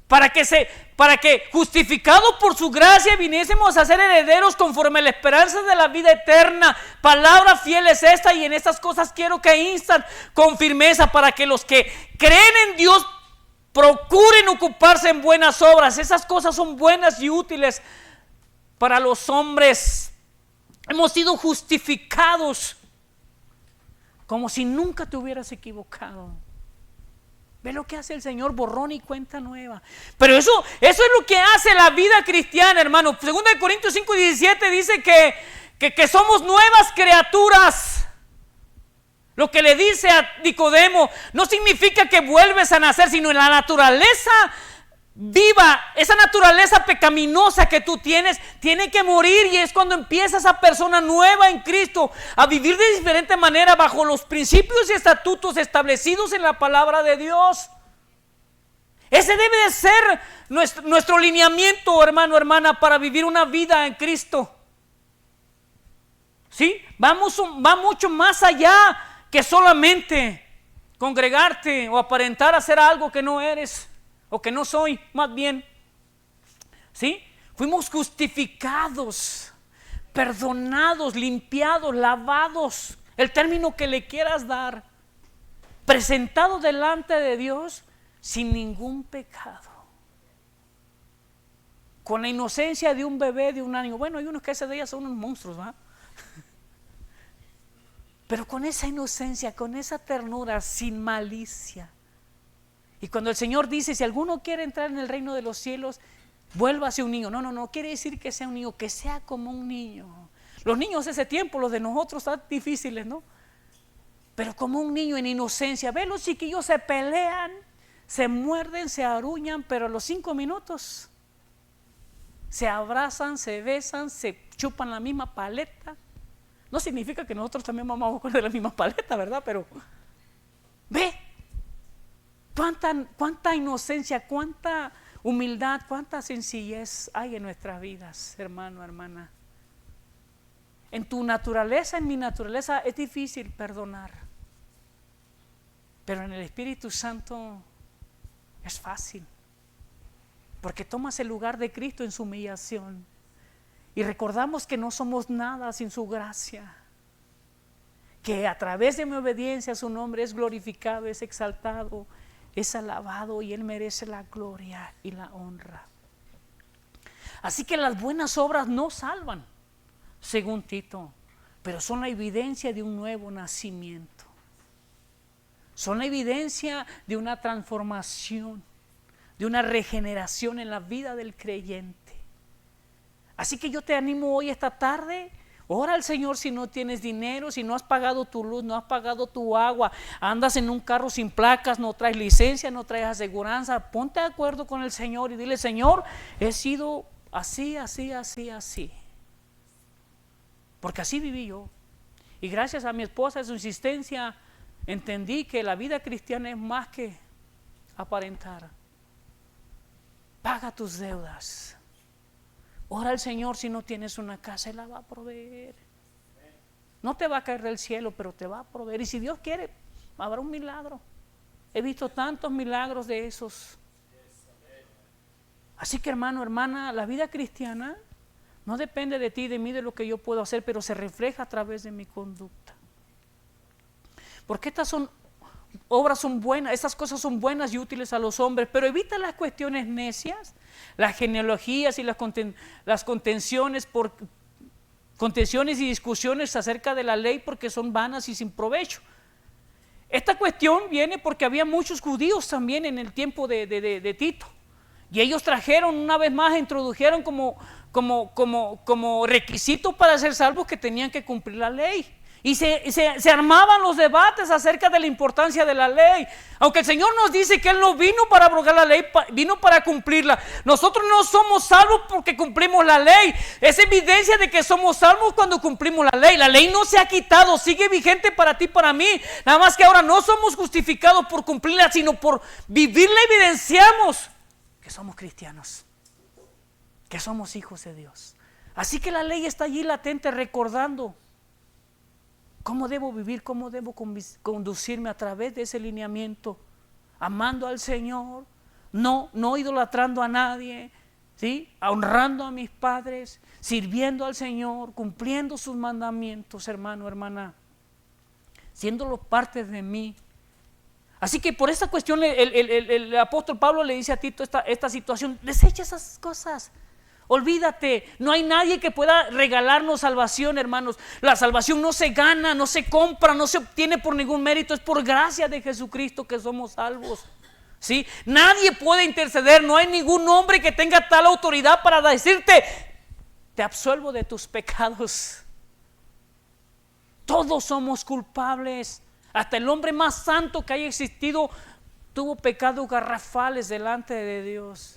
Speaker 1: Para que justificados por su gracia viniésemos a ser herederos conforme a la esperanza de la vida eterna. Palabra fiel es esta, y en estas cosas quiero que instan con firmeza, para que los que creen en Dios procuren ocuparse en buenas obras. Esas cosas son buenas y útiles para los hombres. Hemos sido justificados como si nunca te hubieras equivocado. Ve lo que hace el Señor, borrón y cuenta nueva. Pero eso es lo que hace la vida cristiana, hermano. 2 Corintios 5:17 dice que somos nuevas criaturas. Lo que le dice a Nicodemo no significa que vuelves a nacer, sino en la naturaleza viva, esa naturaleza pecaminosa que tú tienes, tiene que morir. Y es cuando empieza esa persona nueva en Cristo a vivir de diferente manera, bajo los principios y estatutos establecidos en la palabra de Dios. Ese debe de ser nuestro lineamiento, hermano, hermana, para vivir una vida en Cristo. ¿Sí? Va mucho más allá que solamente congregarte o aparentar hacer algo que no eres. O que no soy, más bien. ¿Sí? Fuimos justificados perdonados, limpiados, lavados, el término que le quieras dar, presentados delante de Dios sin ningún pecado, con la inocencia de un bebé de un año. Bueno, hay unos que ese día son unos monstruos, ¿verdad? Pero con esa inocencia, con esa ternura, sin malicia. Y cuando el Señor dice, si alguno quiere entrar en el reino de los cielos, vuélvase un niño. No quiere decir que sea un niño, que sea como un niño. Los niños de ese tiempo, los de nosotros, están difíciles, ¿no? Pero como un niño en inocencia. Ve, los chiquillos se pelean, se muerden, se aruñan, pero a los 5 minutos se abrazan, se besan, se chupan la misma paleta. No significa que nosotros también vamos a comer de la misma paleta, ¿verdad? Pero ve cuánta inocencia, cuánta humildad, cuánta sencillez hay en nuestras vidas, hermano, hermana. En tu naturaleza, en mi naturaleza, es difícil perdonar, pero en el Espíritu Santo es fácil, porque tomas el lugar de Cristo en su humillación y recordamos que no somos nada sin su gracia, que a través de mi obediencia su nombre es glorificado, es exaltado, es alabado y Él merece la gloria y la honra. Así que las buenas obras no salvan, según Tito, pero son la evidencia de un nuevo nacimiento, son la evidencia de una transformación, de una regeneración en la vida del creyente. Así que yo te animo hoy, esta tarde, ora al Señor si no tienes dinero, si no has pagado tu luz, no has pagado tu agua, andas en un carro sin placas, no traes licencia, no traes aseguranza, ponte de acuerdo con el Señor y dile, Señor, he sido así, porque así viví yo. Y gracias a mi esposa, a su insistencia, entendí que la vida cristiana es más que aparentar. Paga tus deudas. Ora al Señor si no tienes una casa, Él la va a proveer. No te va a caer del cielo, pero te va a proveer. Y si Dios quiere, habrá un milagro. He visto tantos milagros de esos. Así que hermano, hermana, la vida cristiana no depende de ti, de mí, de lo que yo puedo hacer, pero se refleja a través de mi conducta. Porque estas obras son buenas, estas cosas son buenas y útiles a los hombres, pero evita las cuestiones necias, las genealogías y las contenciones y discusiones acerca de la ley, porque son vanas y sin provecho. Esta cuestión viene porque había muchos judíos también en el tiempo de Tito, y ellos trajeron una vez más, introdujeron como requisito para ser salvos que tenían que cumplir la ley. Y se armaban los debates acerca de la importancia de la ley. Aunque el Señor nos dice que Él no vino para abrogar la ley, vino para cumplirla. Nosotros no somos salvos porque cumplimos la ley. Es evidencia de que somos salvos cuando cumplimos la ley. La ley no se ha quitado, sigue vigente para ti, para mí. Nada más que ahora no somos justificados por cumplirla, sino por vivirla. Evidenciamos que somos cristianos, que somos hijos de Dios. Así que la ley está allí latente, recordando cómo debo vivir, cómo debo conducirme a través de ese lineamiento, amando al Señor, no idolatrando a nadie, ¿sí? Honrando a mis padres, sirviendo al Señor, cumpliendo sus mandamientos, hermano, hermana, siéndolo parte de mí. Así que por esta cuestión el apóstol Pablo le dice a Tito esta situación: desecha esas cosas. Olvídate, no hay nadie que pueda regalarnos salvación, hermanos. La salvación no se gana, no se compra, no se obtiene por ningún mérito. Es por gracia de Jesucristo que somos salvos, ¿sí? Nadie puede interceder, no hay ningún hombre que tenga tal autoridad para decirte: te absuelvo de tus pecados. Todos somos culpables. Hasta el hombre más santo que haya existido tuvo pecados garrafales delante de Dios.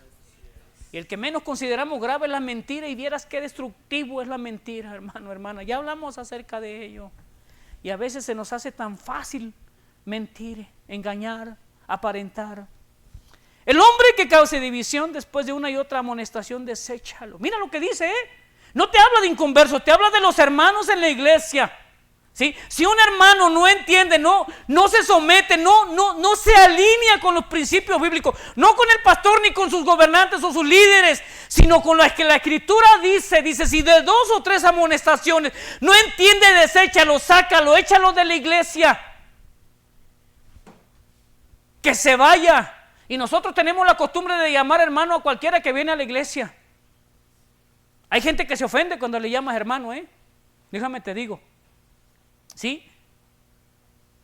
Speaker 1: Y el que menos consideramos grave es la mentira, y vieras qué destructivo es la mentira, hermano, hermana. Ya hablamos acerca de ello. Y a veces se nos hace tan fácil mentir, engañar, aparentar. El hombre que cause división después de una y otra amonestación, deséchalo. Mira lo que dice, No te habla de inconversos, te habla de los hermanos en la iglesia. ¿Sí? Si un hermano no entiende, no se somete, no se alinea con los principios bíblicos, no con el pastor ni con sus gobernantes o sus líderes, sino con las que la Escritura dice, si de 2 o 3 amonestaciones no entiende, deséchalo, sácalo, échalo de la iglesia, que se vaya. Y nosotros tenemos la costumbre de llamar hermano a cualquiera que viene a la iglesia. Hay gente que se ofende cuando le llamas hermano, déjame te digo. ¿Sí?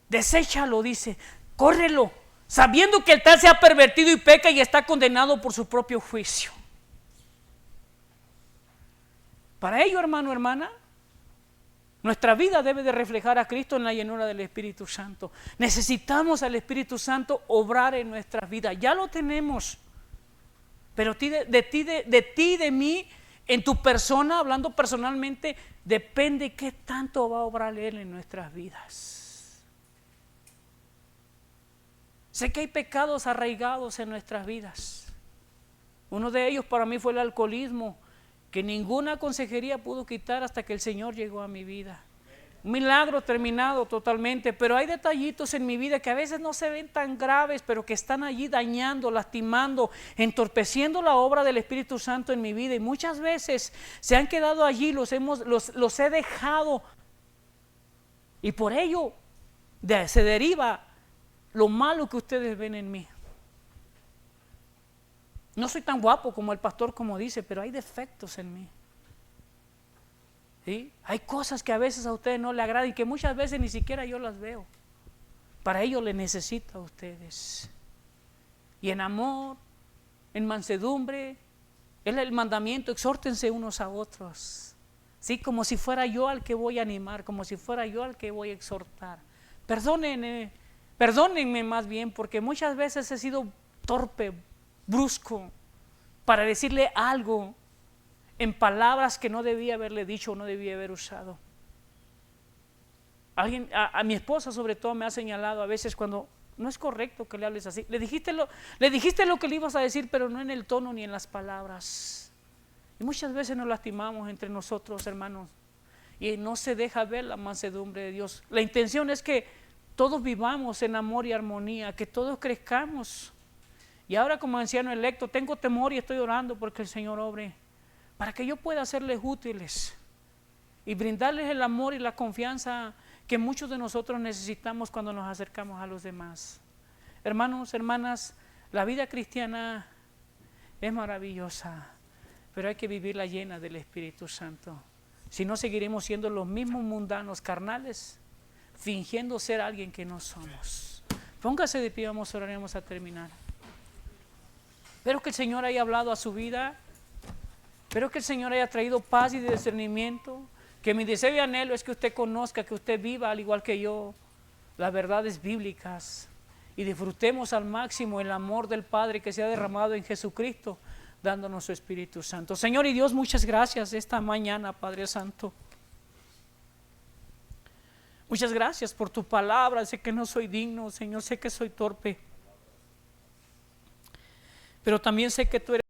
Speaker 1: Deséchalo, dice, córrelo, sabiendo que el tal se ha pervertido y peca y está condenado por su propio juicio. Para ello, hermano, hermana, nuestra vida debe de reflejar a Cristo en la llenura del Espíritu Santo. Necesitamos al Espíritu Santo obrar en nuestras vidas. Ya lo tenemos, pero de ti, de mí, en tu persona, hablando personalmente, depende qué tanto va a obrar Él en nuestras vidas. Sé que hay pecados arraigados en nuestras vidas. Uno de ellos para mí fue el alcoholismo, que ninguna consejería pudo quitar hasta que el Señor llegó a mi vida. Un milagro terminado totalmente, pero hay detallitos en mi vida que a veces no se ven tan graves, pero que están allí dañando, lastimando, entorpeciendo la obra del Espíritu Santo en mi vida, y muchas veces se han quedado allí, los he dejado, y por ello se deriva lo malo que ustedes ven en mí. No soy tan guapo como el pastor, como dice, pero hay defectos en mí. ¿Sí? Hay cosas que a veces a ustedes no le agradan y que muchas veces ni siquiera yo las veo. Para ello les necesito a ustedes. Y en amor, en mansedumbre, es el mandamiento, exhórtense unos a otros. ¿Sí? Como si fuera yo al que voy a animar, como si fuera yo al que voy a exhortar. Perdónenme más bien, porque muchas veces he sido torpe, brusco, para decirle algo en palabras que no debía haberle dicho o no debía haber usado. Alguien, a mi esposa sobre todo, me ha señalado a veces cuando no es correcto que le hables así. Le dijiste lo que le ibas a decir, pero no en el tono ni en las palabras. Y muchas veces nos lastimamos entre nosotros, hermanos, y no se deja ver la mansedumbre de Dios. La intención es que todos vivamos en amor y armonía, que todos crezcamos. Y ahora, como anciano electo, tengo temor y estoy orando porque el Señor obre, para que yo pueda serles útiles y brindarles el amor y la confianza que muchos de nosotros necesitamos cuando nos acercamos a los demás. Hermanos, hermanas, la vida cristiana es maravillosa, pero hay que vivirla llena del Espíritu Santo. Si no, seguiremos siendo los mismos mundanos carnales, fingiendo ser alguien que no somos. Póngase de pie, vamos a orar, vamos a terminar. Espero que el Señor haya hablado a su vida. Espero que el Señor haya traído paz y discernimiento. Que mi deseo y anhelo es que usted conozca, que usted viva al igual que yo las verdades bíblicas y disfrutemos al máximo el amor del Padre que se ha derramado en Jesucristo, dándonos su Espíritu Santo. Señor y Dios, muchas gracias esta mañana, Padre Santo. Muchas gracias por tu palabra. Sé que no soy digno, Señor, sé que soy torpe, pero también sé que tú eres